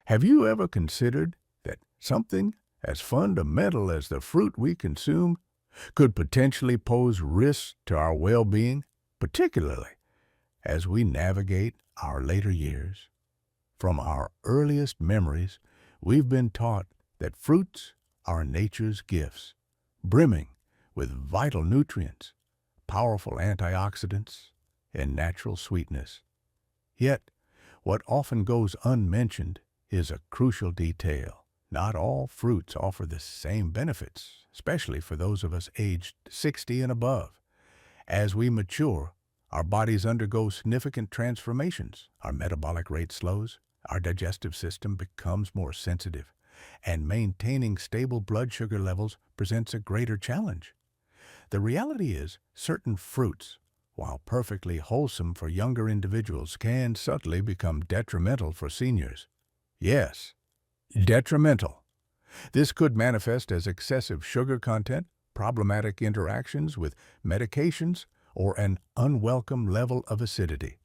Have you ever considered that something as fundamental as the fruit we consume could potentially pose risks to our well-being, particularly as we navigate our later years? From our earliest memories, we've been taught that fruits are nature's gifts, brimming with vital nutrients, powerful antioxidants, and natural sweetness. Yet, what often goes unmentioned is a crucial detail. Not all fruits offer the same benefits, especially for those of us aged 60 and above. As we mature, our bodies undergo significant transformations. Our metabolic rate slows, our digestive system becomes more sensitive, and maintaining stable blood sugar levels presents a greater challenge. The reality is, certain fruits, while perfectly wholesome for younger individuals, can subtly become detrimental for seniors. Yes, detrimental. This could manifest as excessive sugar content, problematic interactions with medications, or an unwelcome level of acidity.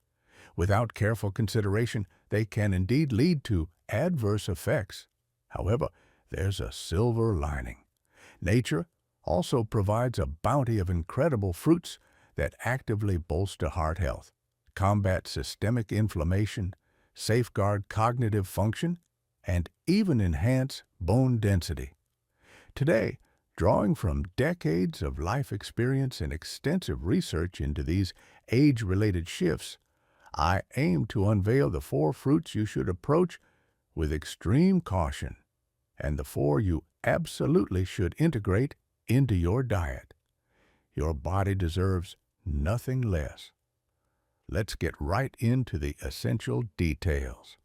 Without careful consideration, they can indeed lead to adverse effects. However, there's a silver lining. Nature also provides a bounty of incredible fruits that actively bolster heart health, combat systemic inflammation, safeguard cognitive function, and even enhance bone density. Today, drawing from decades of life experience and extensive research into these age-related shifts, I aim to unveil the 4 fruits you should approach with extreme caution, and the 4 you absolutely should integrate into your diet. Your body deserves nothing less. Let's get right into the essential details.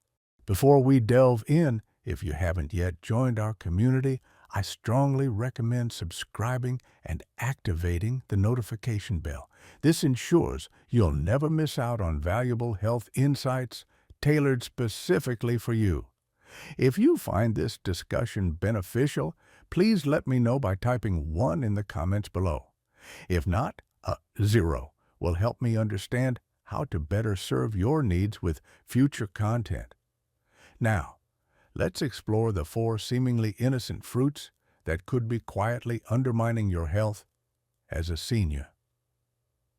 Before we delve in, if you haven't yet joined our community, I strongly recommend subscribing and activating the notification bell. This ensures you'll never miss out on valuable health insights tailored specifically for you. If you find this discussion beneficial, please let me know by typing 1 in the comments below. If not, a 0 will help me understand how to better serve your needs with future content. Now, let's explore the 4 seemingly innocent fruits that could be quietly undermining your health as a senior.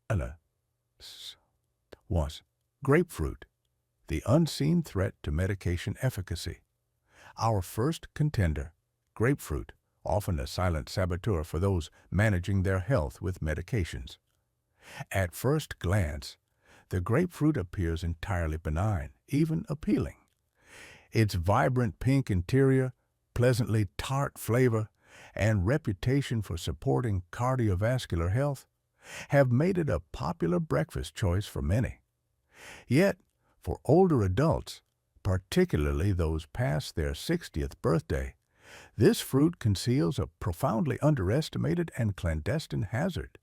1. Grapefruit, the unseen threat to medication efficacy. Our first contender, grapefruit, often a silent saboteur for those managing their health with medications. At first glance, the grapefruit appears entirely benign, even appealing. Its vibrant pink interior, pleasantly tart flavor, and reputation for supporting cardiovascular health have made it a popular breakfast choice for many. Yet, for older adults, particularly those past their 60th birthday, this fruit conceals a profoundly underestimated and clandestine hazard.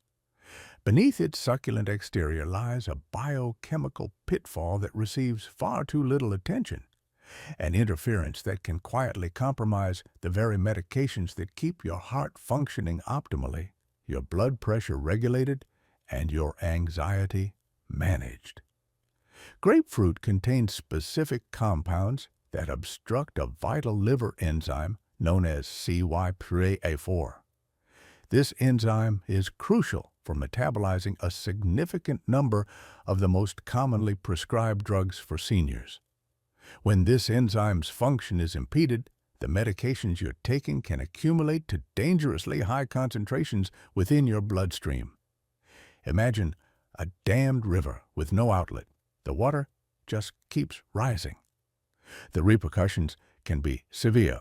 Beneath its succulent exterior lies a biochemical pitfall that receives far too little attention, an interference that can quietly compromise the very medications that keep your heart functioning optimally, your blood pressure regulated, and your anxiety managed. Grapefruit contains specific compounds that obstruct a vital liver enzyme known as CYP4. This enzyme is crucial for metabolizing a significant number of the most commonly prescribed drugs for seniors. When this enzyme's function is impeded, the medications you're taking can accumulate to dangerously high concentrations within your bloodstream. Imagine a dammed river with no outlet. The water just keeps rising. The repercussions can be severe,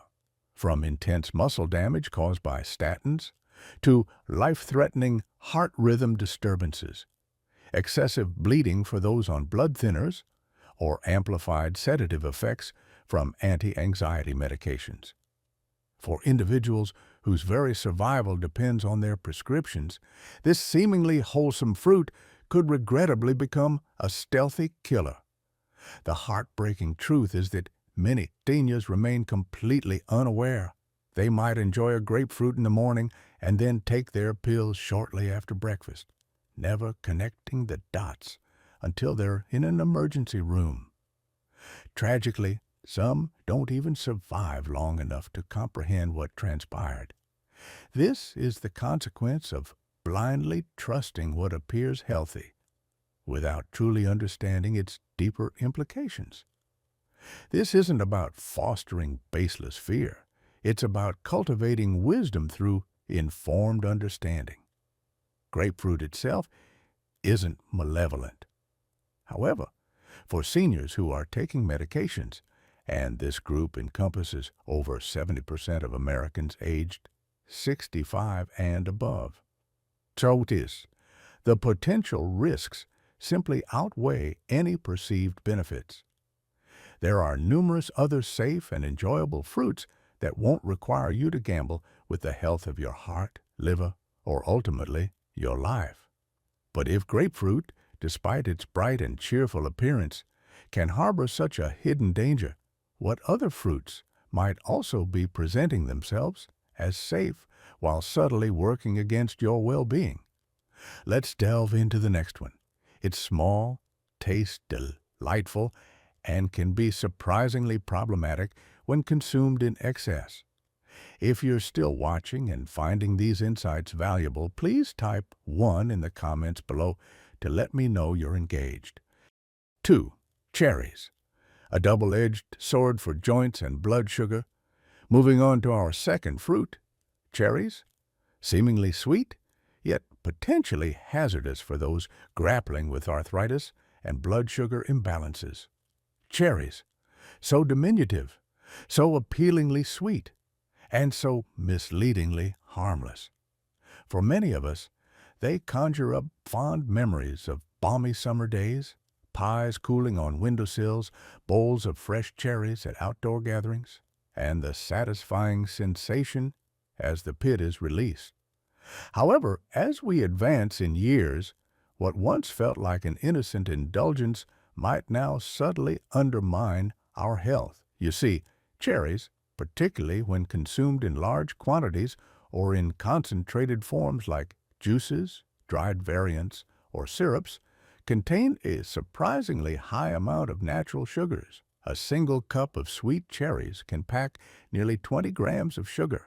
from intense muscle damage caused by statins to life-threatening heart rhythm disturbances, excessive bleeding for those on blood thinners, or amplified sedative effects from anti-anxiety medications. For individuals whose very survival depends on their prescriptions, this seemingly wholesome fruit could regrettably become a stealthy killer. The heartbreaking truth is that many seniors remain completely unaware. They might enjoy a grapefruit in the morning and then take their pills shortly after breakfast, never connecting the dots until they're in an emergency room. Tragically, Some don't even survive long enough to comprehend what transpired. This is the consequence of blindly trusting what appears healthy without truly understanding its deeper implications. This isn't about fostering baseless fear. It's about cultivating wisdom through informed understanding. Grapefruit itself isn't malevolent. However, for seniors who are taking medications, and this group encompasses over 70% of Americans aged 65 and above. Truth is, the potential risks simply outweigh any perceived benefits. There are numerous other safe and enjoyable fruits that won't require you to gamble with the health of your heart, liver, or ultimately your life. But if grapefruit, despite its bright and cheerful appearance, can harbor such a hidden danger, what other fruits might also be presenting themselves as safe while subtly working against your well-being? Let's delve into the next one. It's small, tastes delightful, and can be surprisingly problematic when consumed in excess. If you're still watching and finding these insights valuable, please type 1 in the comments below to let me know you're engaged. 2. Cherries, a double-edged sword for joints and blood sugar. Moving on to our second fruit, cherries, seemingly sweet, yet potentially hazardous for those grappling with arthritis and blood sugar imbalances. Cherries, so diminutive, so appealingly sweet, and so misleadingly harmless. For many of us, they conjure up fond memories of balmy summer days, pies cooling on windowsills, bowls of fresh cherries at outdoor gatherings, and the satisfying sensation as the pit is released. However, as we advance in years, what once felt like an innocent indulgence might now subtly undermine our health. You see, cherries, particularly when consumed in large quantities or in concentrated forms like juices, dried variants, or syrups, contain a surprisingly high amount of natural sugars. A single cup of sweet cherries can pack nearly 20 grams of sugar.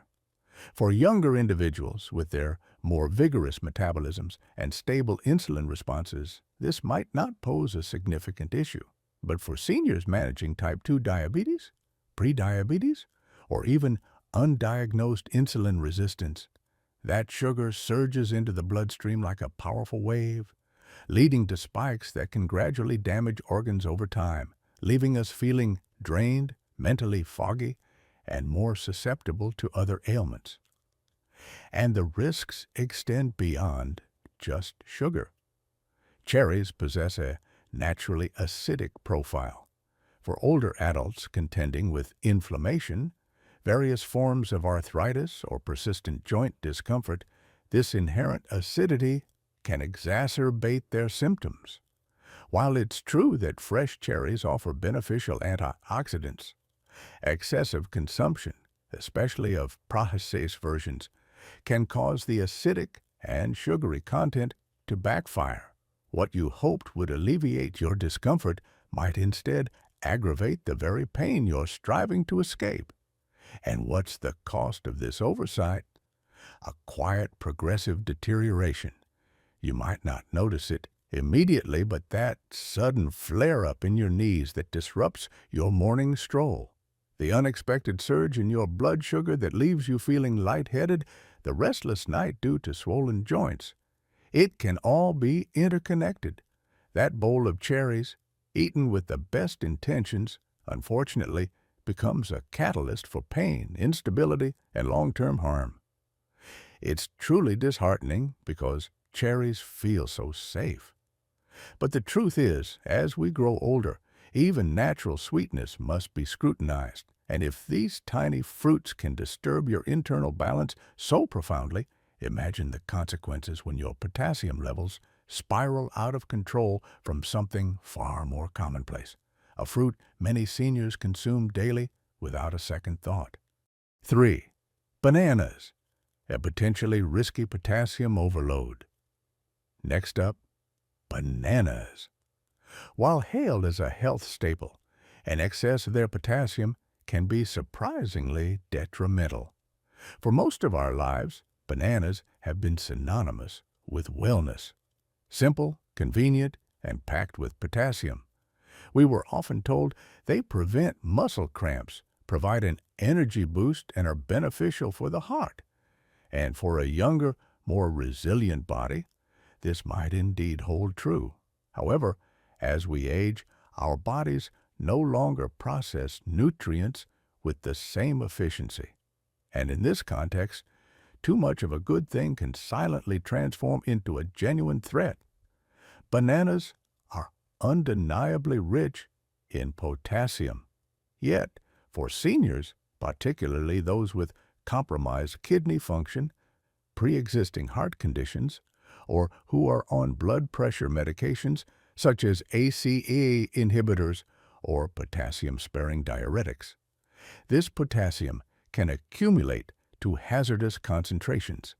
For younger individuals with their more vigorous metabolisms and stable insulin responses, this might not pose a significant issue. But for seniors managing type 2 diabetes, prediabetes, or even undiagnosed insulin resistance, that sugar surges into the bloodstream like a powerful wave, leading to spikes that can gradually damage organs over time, leaving us feeling drained, mentally foggy, and more susceptible to other ailments. And the risks extend beyond just sugar. Cherries possess a naturally acidic profile. For older adults contending with inflammation, various forms of arthritis, or persistent joint discomfort, this inherent acidity can exacerbate their symptoms. While it's true that fresh cherries offer beneficial antioxidants, excessive consumption, especially of processed versions, can cause the acidic and sugary content to backfire. What you hoped would alleviate your discomfort might instead aggravate the very pain you're striving to escape. And what's the cost of this oversight? A quiet, progressive deterioration. You might not notice it immediately, but that sudden flare-up in your knees that disrupts your morning stroll, the unexpected surge in your blood sugar that leaves you feeling lightheaded, the restless night due to swollen joints, it can all be interconnected. That bowl of cherries, eaten with the best intentions, unfortunately, becomes a catalyst for pain, instability, and long-term harm. It's truly disheartening because cherries feel so safe. But the truth is, as we grow older, even natural sweetness must be scrutinized. And if these tiny fruits can disturb your internal balance so profoundly, imagine the consequences when your potassium levels spiral out of control from something far more commonplace, a fruit many seniors consume daily without a second thought. 3. Bananas, a potentially risky potassium overload. Next up, bananas. While hailed as a health staple and excess of their potassium can be surprisingly detrimental. For most of our lives, bananas have been synonymous with wellness. Simple, convenient, and packed with potassium. We were often told they prevent muscle cramps, provide an energy boost, and are beneficial for the heart. And for a younger, more resilient body, this might indeed hold true. However, as we age, our bodies no longer process nutrients with the same efficiency. And in this context, too much of a good thing can silently transform into a genuine threat. Bananas are undeniably rich in potassium. Yet, for seniors, particularly those with compromised kidney function, pre-existing heart conditions, or who are on blood pressure medications such as ACE inhibitors or potassium-sparing diuretics, this potassium can accumulate to hazardous concentrations.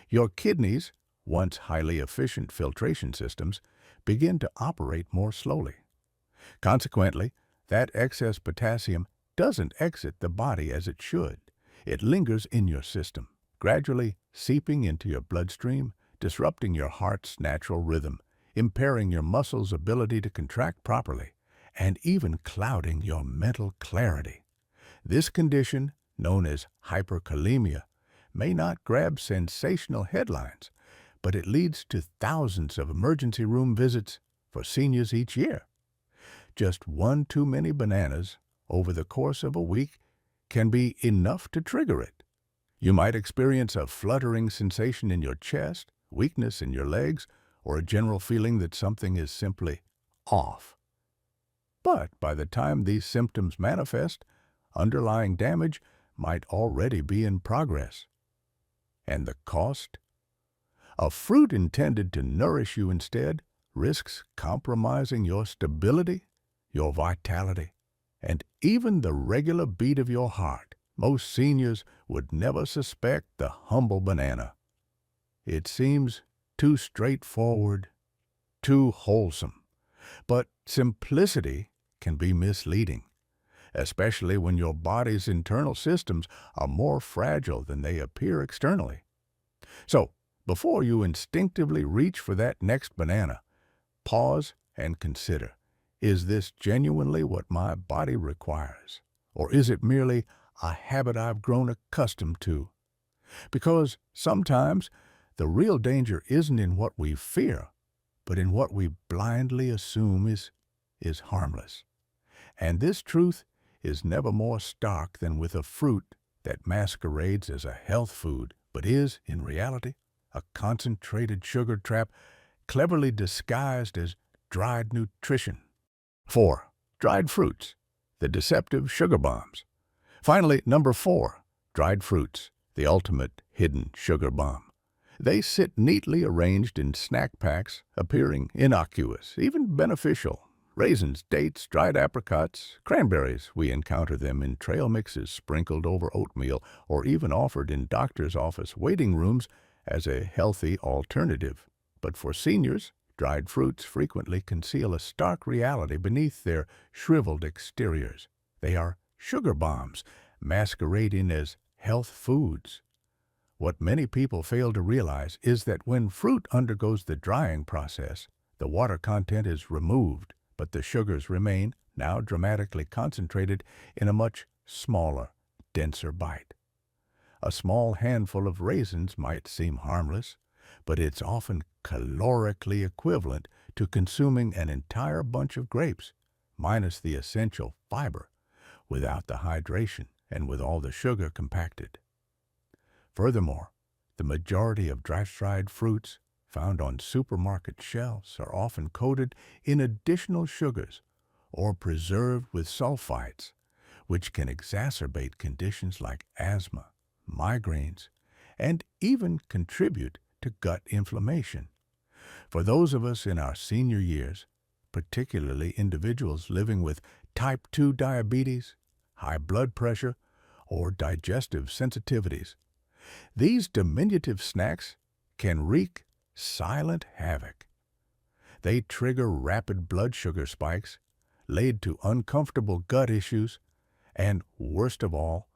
Your kidneys, once highly efficient filtration systems, begin to operate more slowly. Consequently, that excess potassium doesn't exit the body as it should. It lingers in your system, gradually seeping into your bloodstream, disrupting your heart's natural rhythm, impairing your muscles' ability to contract properly, and even clouding your mental clarity. This condition, known as hyperkalemia, may not grab sensational headlines, but it leads to thousands of emergency room visits for seniors each year. Just one too many bananas over the course of a week can be enough to trigger it. You might experience a fluttering sensation in your chest, weakness in your legs, or a general feeling that something is simply off. But by the time these symptoms manifest, underlying damage might already be in progress. And the cost? A fruit intended to nourish you instead risks compromising your stability, your vitality, and even the regular beat of your heart. Most seniors would never suspect the humble banana. It seems too straightforward, too wholesome. But simplicity can be misleading, especially when your body's internal systems are more fragile than they appear externally. So, before you instinctively reach for that next banana, pause and consider, is this genuinely what my body requires? Or is it merely a habit I've grown accustomed to? Because sometimes the real danger isn't in what we fear, but in what we blindly assume is harmless. And this truth is never more stark than with a fruit that masquerades as a health food, but is, in reality, a concentrated sugar trap cleverly disguised as dried nutrition. 4. Dried fruits, the deceptive sugar bombs. Finally, number 4, dried fruits, the ultimate hidden sugar bomb. They sit neatly arranged in snack packs, appearing innocuous, even beneficial. Raisins, dates, dried apricots, cranberries. We encounter them in trail mixes sprinkled over oatmeal or even offered in doctor's office waiting rooms as a healthy alternative. But for seniors, dried fruits frequently conceal a stark reality beneath their shriveled exteriors. They are sugar bombs, masquerading as health foods. What many people fail to realize is that when fruit undergoes the drying process, the water content is removed, but the sugars remain, now dramatically concentrated, in a much smaller, denser bite. A small handful of raisins might seem harmless, but it's often calorically equivalent to consuming an entire bunch of grapes, minus the essential fiber, without the hydration and with all the sugar compacted. Furthermore, the majority of dried fruits found on supermarket shelves are often coated in additional sugars or preserved with sulfites, which can exacerbate conditions like asthma, migraines, and even contribute to gut inflammation. For those of us in our senior years, particularly individuals living with type 2 diabetes, high blood pressure, or digestive sensitivities, these diminutive snacks can wreak silent havoc. They trigger rapid blood sugar spikes, lead to uncomfortable gut issues, and worst of all,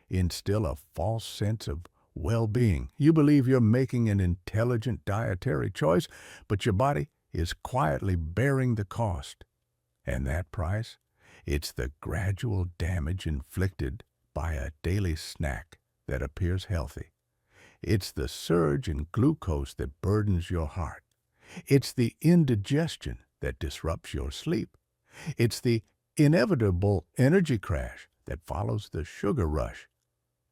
instill a false sense of well-being. You believe you're making an intelligent dietary choice, but your body is quietly bearing the cost. And that price? It's the gradual damage inflicted by a daily snack that appears healthy. It's the surge in glucose that burdens your heart. It's the indigestion that disrupts your sleep. It's the inevitable energy crash that follows the sugar rush.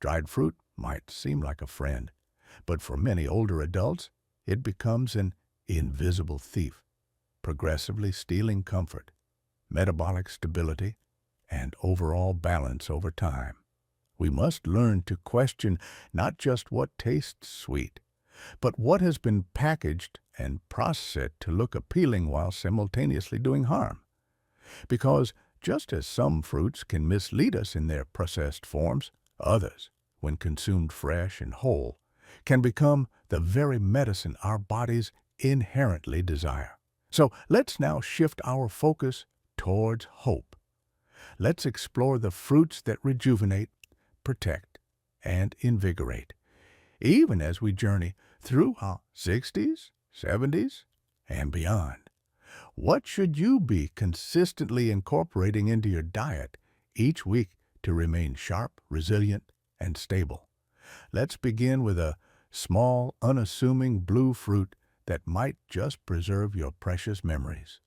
Dried fruit might seem like a friend, but for many older adults, it becomes an invisible thief, progressively stealing comfort, metabolic stability, and overall balance over time. We must learn to question not just what tastes sweet, but what has been packaged and processed to look appealing while simultaneously doing harm. Because just as some fruits can mislead us in their processed forms, others, when consumed fresh and whole, can become the very medicine our bodies inherently desire. So let's now shift our focus towards hope. Let's explore the fruits that rejuvenate, protect, and invigorate, even as we journey through our 60s, 70s, and beyond. What should you be consistently incorporating into your diet each week to remain sharp, resilient, and stable? Let's begin with a small, unassuming blue fruit that might just preserve your precious memories.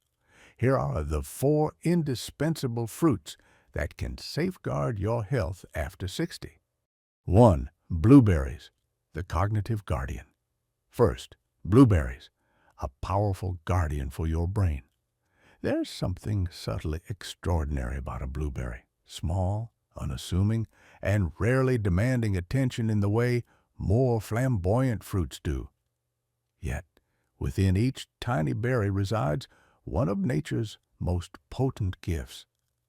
Here are the 4 indispensable fruits that can safeguard your health after 60. 1. Blueberries, the cognitive guardian. First, blueberries, a powerful guardian for your brain. There's something subtly extraordinary about a blueberry, small, unassuming, and rarely demanding attention in the way more flamboyant fruits do. Yet, within each tiny berry resides one of nature's most potent gifts,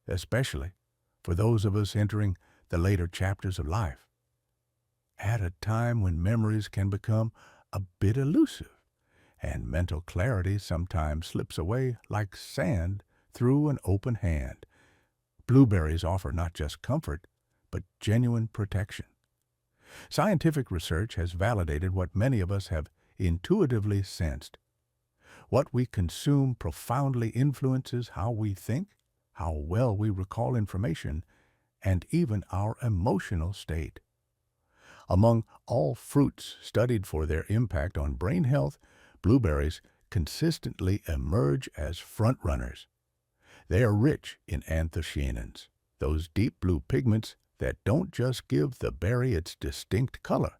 especially for those of us entering the later chapters of life. At a time when memories can become a bit elusive and mental clarity sometimes slips away like sand through an open hand, blueberries offer not just comfort, but genuine protection. Scientific research has validated what many of us have intuitively sensed. What we consume profoundly influences how we think, how well we recall information, and even our emotional state. Among all fruits studied for their impact on brain health, blueberries consistently emerge as frontrunners. They are rich in anthocyanins, those deep blue pigments that don't just give the berry its distinct color.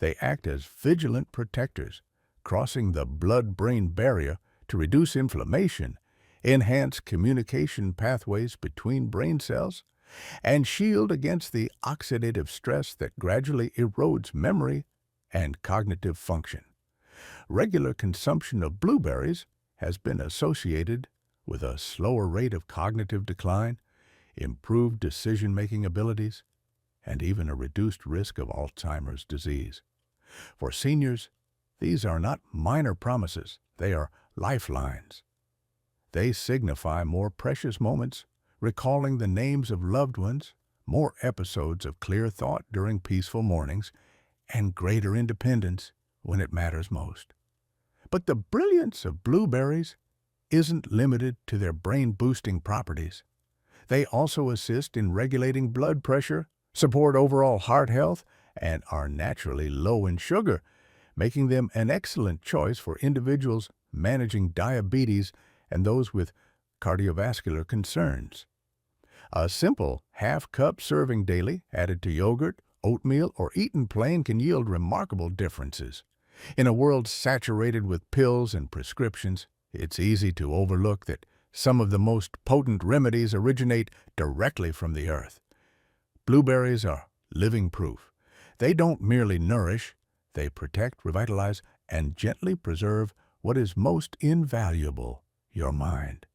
They act as vigilant protectors, crossing the blood-brain barrier to reduce inflammation, enhance communication pathways between brain cells, and shield against the oxidative stress that gradually erodes memory and cognitive function. Regular consumption of blueberries has been associated with a slower rate of cognitive decline, improved decision-making abilities, and even a reduced risk of Alzheimer's disease. For seniors, these are not minor promises, they are lifelines. They signify more precious moments, recalling the names of loved ones, more episodes of clear thought during peaceful mornings, and greater independence when it matters most. But the brilliance of blueberries isn't limited to their brain-boosting properties. They also assist in regulating blood pressure, support overall heart health, and are naturally low in sugar, making them an excellent choice for individuals managing diabetes and those with cardiovascular concerns. A simple half-cup serving daily, added to yogurt, oatmeal, or eaten plain can yield remarkable differences. In a world saturated with pills and prescriptions, it's easy to overlook that some of the most potent remedies originate directly from the earth. Blueberries are living proof. They don't merely nourish, they protect, revitalize, and gently preserve what is most invaluable, your mind.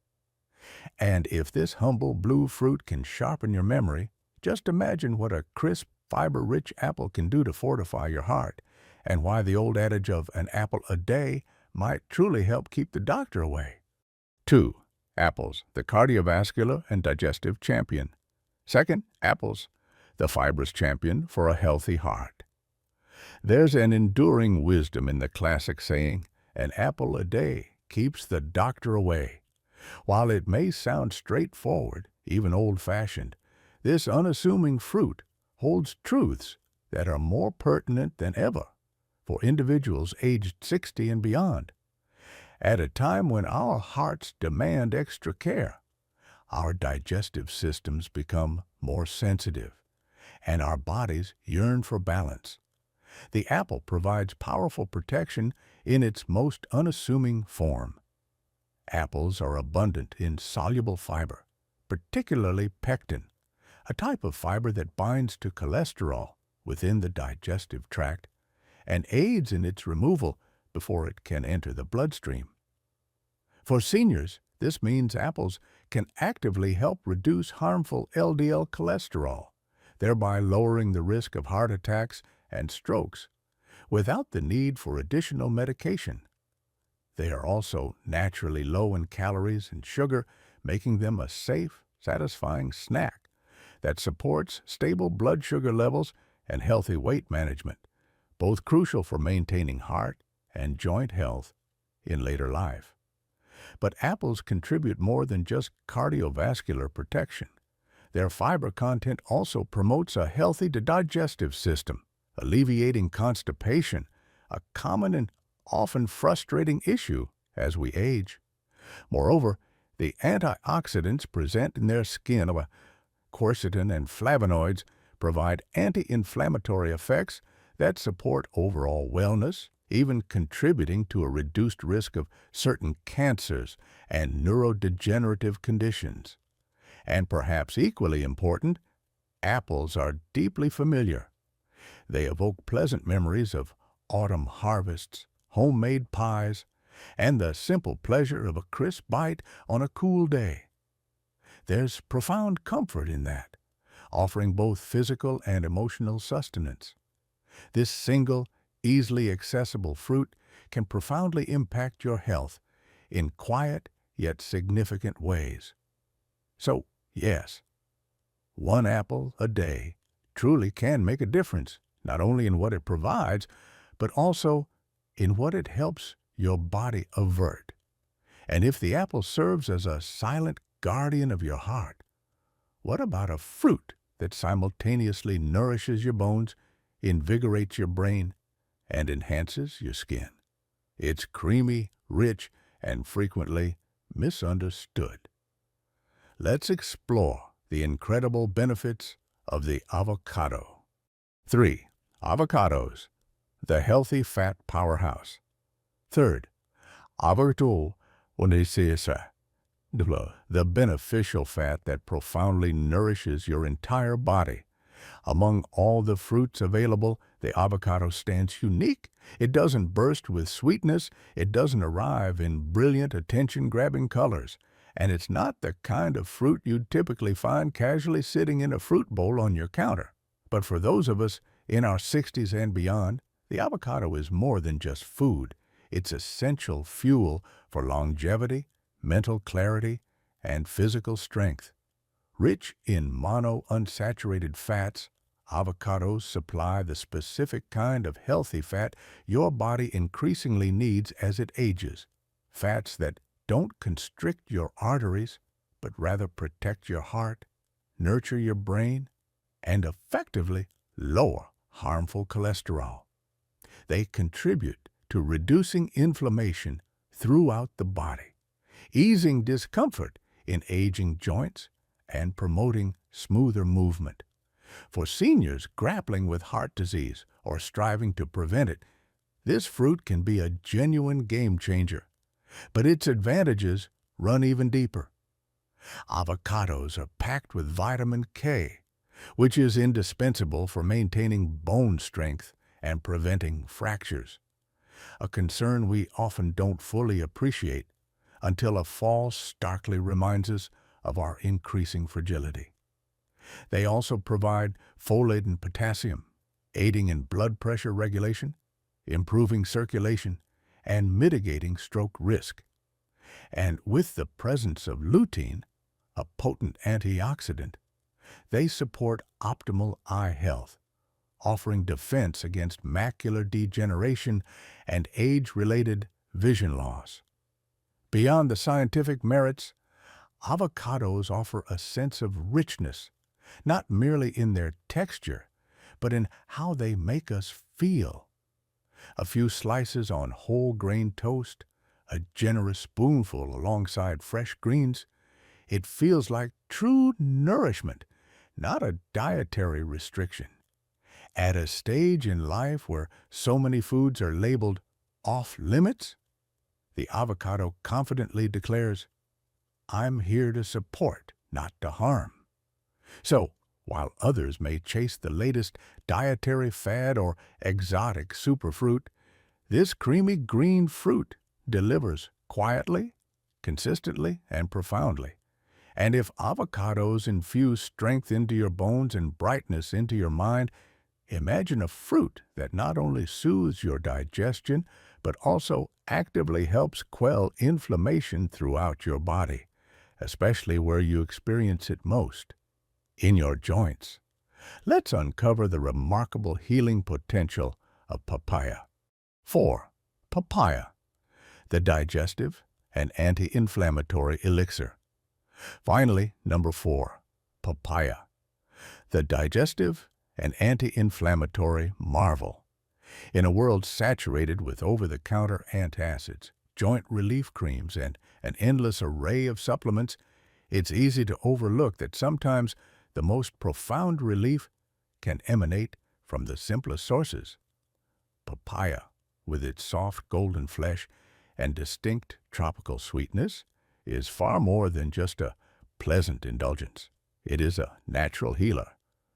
And if this humble blue fruit can sharpen your memory, just imagine what a crisp, fiber-rich apple can do to fortify your heart, and why the old adage of an apple a day might truly help keep the doctor away. 2. apples, the cardiovascular and digestive champion. Second, apples, the fibrous champion for a healthy heart. There's an enduring wisdom in the classic saying, "An apple a day keeps the doctor away." While it may sound straightforward, even old-fashioned, this unassuming fruit holds truths that are more pertinent than ever for individuals aged 60 and beyond. At a time when our hearts demand extra care, our digestive systems become more sensitive, and our bodies yearn for balance. The apple provides powerful protection in its most unassuming form. Apples are abundant in soluble fiber, particularly pectin, a type of fiber that binds to cholesterol within the digestive tract and aids in its removal before it can enter the bloodstream. For seniors, this means apples can actively help reduce harmful LDL cholesterol, thereby lowering the risk of heart attacks and strokes without the need for additional medication. They are also naturally low in calories and sugar, making them a safe, satisfying snack that supports stable blood sugar levels and healthy weight management, both crucial for maintaining heart and joint health in later life. But apples contribute more than just cardiovascular protection. Their fiber content also promotes a healthy digestive system, alleviating constipation, a common and often frustrating issue as we age. Moreover, the antioxidants present in their skin of quercetin and flavonoids provide anti-inflammatory effects that support overall wellness, even contributing to a reduced risk of certain cancers and neurodegenerative conditions. And perhaps equally important, apples are deeply familiar. They evoke pleasant memories of autumn harvests, homemade pies, and the simple pleasure of a crisp bite on a cool day. There's profound comfort in that, offering both physical and emotional sustenance. This single, easily accessible fruit can profoundly impact your health in quiet yet significant ways. So, yes, one apple a day truly can make a difference, not only in what it provides, but also in what it helps your body avert. And if the apple serves as a silent guardian of your heart, what about a fruit that simultaneously nourishes your bones, invigorates your brain, and enhances your skin? It's creamy, rich, and frequently misunderstood. Let's explore the incredible benefits of the avocado. 3. Avocados, the healthy fat powerhouse. Third, avocado, the beneficial fat that profoundly nourishes your entire body. Among all the fruits available, the avocado stands unique. It doesn't burst with sweetness, it doesn't arrive in brilliant, attention-grabbing colors, and it's not the kind of fruit you'd typically find casually sitting in a fruit bowl on your counter. But for those of us in our 60s and beyond, the avocado is more than just food. It's essential fuel for longevity, mental clarity, and physical strength. Rich in monounsaturated fats, avocados supply the specific kind of healthy fat your body increasingly needs as it ages. Fats that don't constrict your arteries, but rather protect your heart, nurture your brain, and effectively lower harmful cholesterol. They contribute to reducing inflammation throughout the body, easing discomfort in aging joints, and promoting smoother movement. For seniors grappling with heart disease or striving to prevent it, this fruit can be a genuine game changer. But its advantages run even deeper. Avocados are packed with vitamin K, which is indispensable for maintaining bone strength and preventing fractures, a concern we often don't fully appreciate until a fall starkly reminds us of our increasing fragility. They also provide folate and potassium, aiding in blood pressure regulation, improving circulation, and mitigating stroke risk. And with the presence of lutein, a potent antioxidant, they support optimal eye health, offering defense against macular degeneration and age-related vision loss. Beyond the scientific merits, avocados offer a sense of richness, not merely in their texture, but in how they make us feel. A few slices on whole grain toast, a generous spoonful alongside fresh greens, it feels like true nourishment, not a dietary restriction. At a stage in life where so many foods are labeled off limits, the avocado confidently declares, "I'm here to support, not to harm." So, while others may chase the latest dietary fad or exotic superfruit, this creamy green fruit delivers quietly, consistently, and profoundly. And if avocados infuse strength into your bones and brightness into your mind, imagine a fruit that not only soothes your digestion, but also actively helps quell inflammation throughout your body, especially where you experience it most, in your joints. Let's uncover the remarkable healing potential of papaya. 4. Papaya, the digestive and anti-inflammatory elixir. Finally, number 4, papaya, the digestive and anti-inflammatory marvel. In a world saturated with over-the-counter antacids, joint relief creams, and an endless array of supplements, it's easy to overlook that sometimes the most profound relief can emanate from the simplest sources. Papaya, with its soft golden flesh and distinct tropical sweetness, is far more than just a pleasant indulgence. It is a natural healer,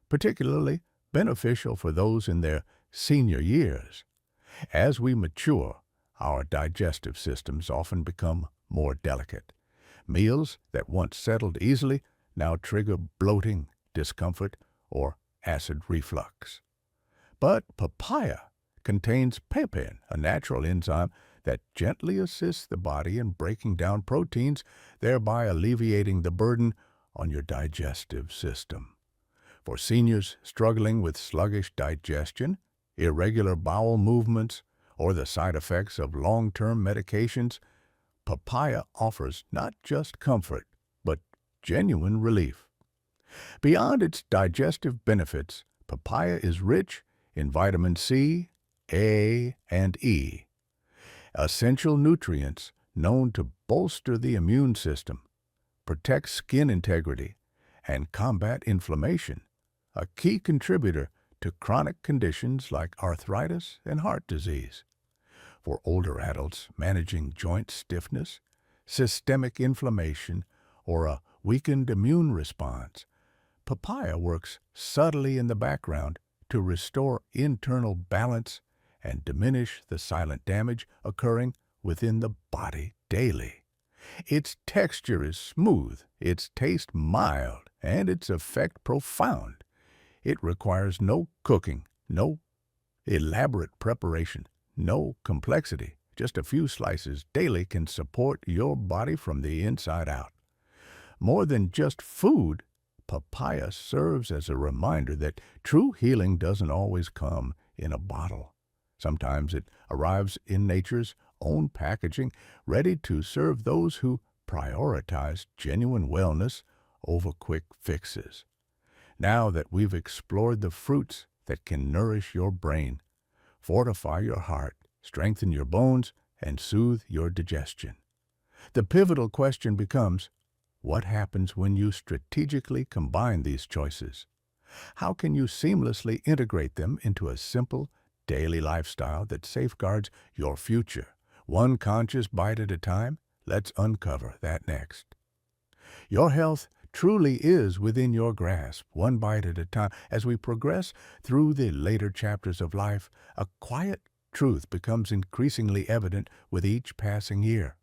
particularly beneficial for those in their senior years. As we mature, our digestive systems often become more delicate. Meals that once settled easily now trigger bloating, discomfort, or acid reflux. But papaya contains papain, a natural enzyme that gently assists the body in breaking down proteins, thereby alleviating the burden on your digestive system. For seniors struggling with sluggish digestion, irregular bowel movements, or the side effects of long-term medications, papaya offers not just comfort, but genuine relief. Beyond its digestive benefits, papaya is rich in vitamin C, A, and E, essential nutrients known to bolster the immune system, protect skin integrity, and combat inflammation, a key contributor to chronic conditions like arthritis and heart disease. For older adults managing joint stiffness, systemic inflammation, or a weakened immune response, papaya works subtly in the background to restore internal balance and diminish the silent damage occurring within the body daily. Its texture is smooth, its taste mild, and its effect profound. It requires no cooking, no elaborate preparation, no complexity. Just a few slices daily can support your body from the inside out. More than just food, papaya serves as a reminder that true healing doesn't always come in a bottle. Sometimes it arrives in nature's own packaging, ready to serve those who prioritize genuine wellness over quick fixes. Now that we've explored the fruits that can nourish your brain, fortify your heart, strengthen your bones, and soothe your digestion, the pivotal question becomes, what happens when you strategically combine these choices? How can you seamlessly integrate them into a simple, daily lifestyle that safeguards your future? One conscious bite at a time? Let's uncover that next. Your health truly is within your grasp, one bite at a time. As we progress through the later chapters of life, a quiet truth becomes increasingly evident with each passing year.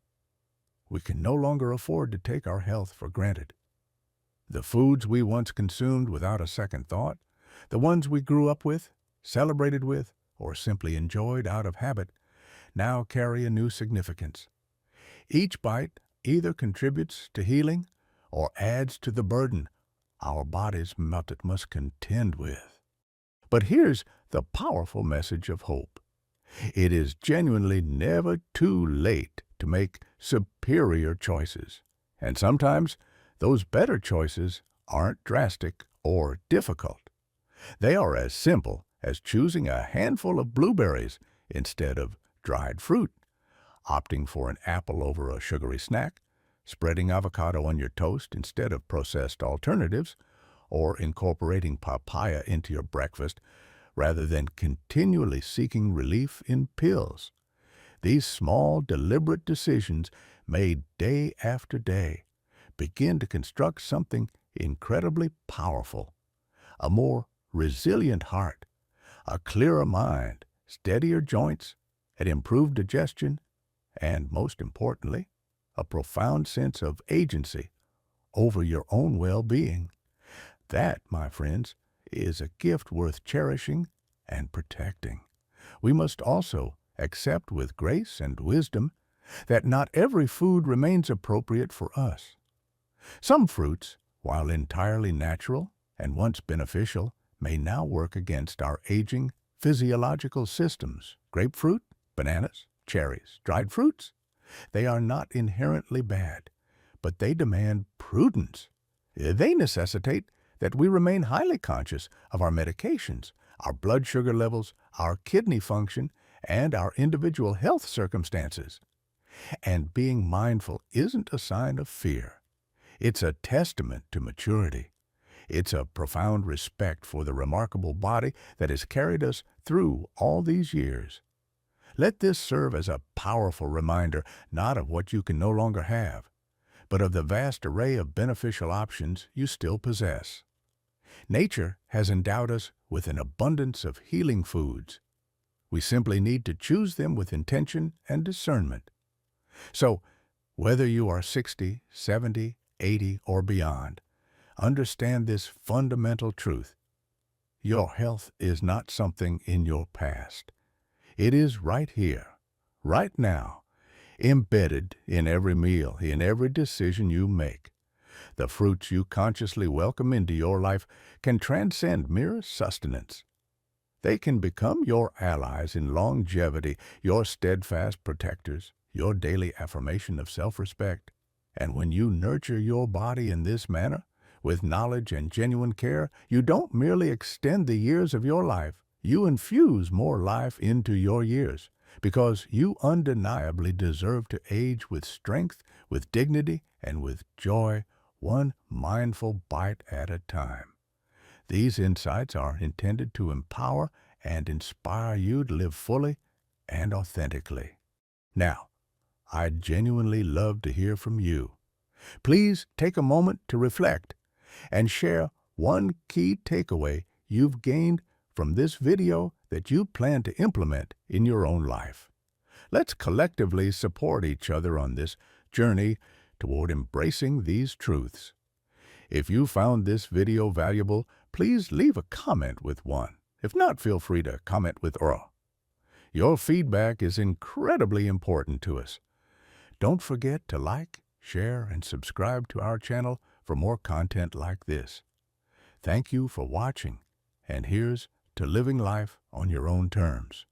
We can no longer afford to take our health for granted. The foods we once consumed without a second thought, the ones we grew up with, celebrated with, or simply enjoyed out of habit, now carry a new significance. Each bite either contributes to healing or adds to the burden our bodies must contend with. But here's the powerful message of hope. It is genuinely never too late to make superior choices. And sometimes those better choices aren't drastic or difficult. They are as simple as choosing a handful of blueberries instead of dried fruit, opting for an apple over a sugary snack, spreading avocado on your toast instead of processed alternatives, or incorporating papaya into your breakfast rather than continually seeking relief in pills. These small, deliberate decisions made day after day begin to construct something incredibly powerful: a more resilient heart, a clearer mind, steadier joints, an improved digestion, and, most importantly, a profound sense of agency over your own well-being. That, my friends, is a gift worth cherishing and protecting. We must also accept with grace and wisdom that not every food remains appropriate for us. Some fruits, while entirely natural and once beneficial, may now work against our aging physiological systems. Grapefruit, bananas, cherries, dried fruits, they are not inherently bad, but they demand prudence. They necessitate that we remain highly conscious of our medications, our blood sugar levels, our kidney function, and our individual health circumstances. And being mindful isn't a sign of fear. It's a testament to maturity. It's a profound respect for the remarkable body that has carried us through all these years. Let this serve as a powerful reminder not of what you can no longer have, but of the vast array of beneficial options you still possess. Nature has endowed us with an abundance of healing foods. We simply need to choose them with intention and discernment. So, whether you are 60, 70, 80, or beyond, understand this fundamental truth. Your health is not something in your past. It is right here, right now, embedded in every meal, in every decision you make. The fruits you consciously welcome into your life can transcend mere sustenance. They can become your allies in longevity, your steadfast protectors, your daily affirmation of self-respect. And when you nurture your body in this manner, with knowledge and genuine care, you don't merely extend the years of your life, you infuse more life into your years, because you undeniably deserve to age with strength, with dignity, and with joy, one mindful bite at a time. These insights are intended to empower and inspire you to live fully and authentically. Now, I'd genuinely love to hear from you. Please take a moment to reflect and share one key takeaway you've gained from this video that you plan to implement in your own life. Let's collectively support each other on this journey toward embracing these truths. If you found this video valuable, please leave a comment with one. If not, feel free to comment with Earl. Your feedback is incredibly important to us. Don't forget to like, share, and subscribe to our channel for more content like this. Thank you for watching, and here's to living life on your own terms.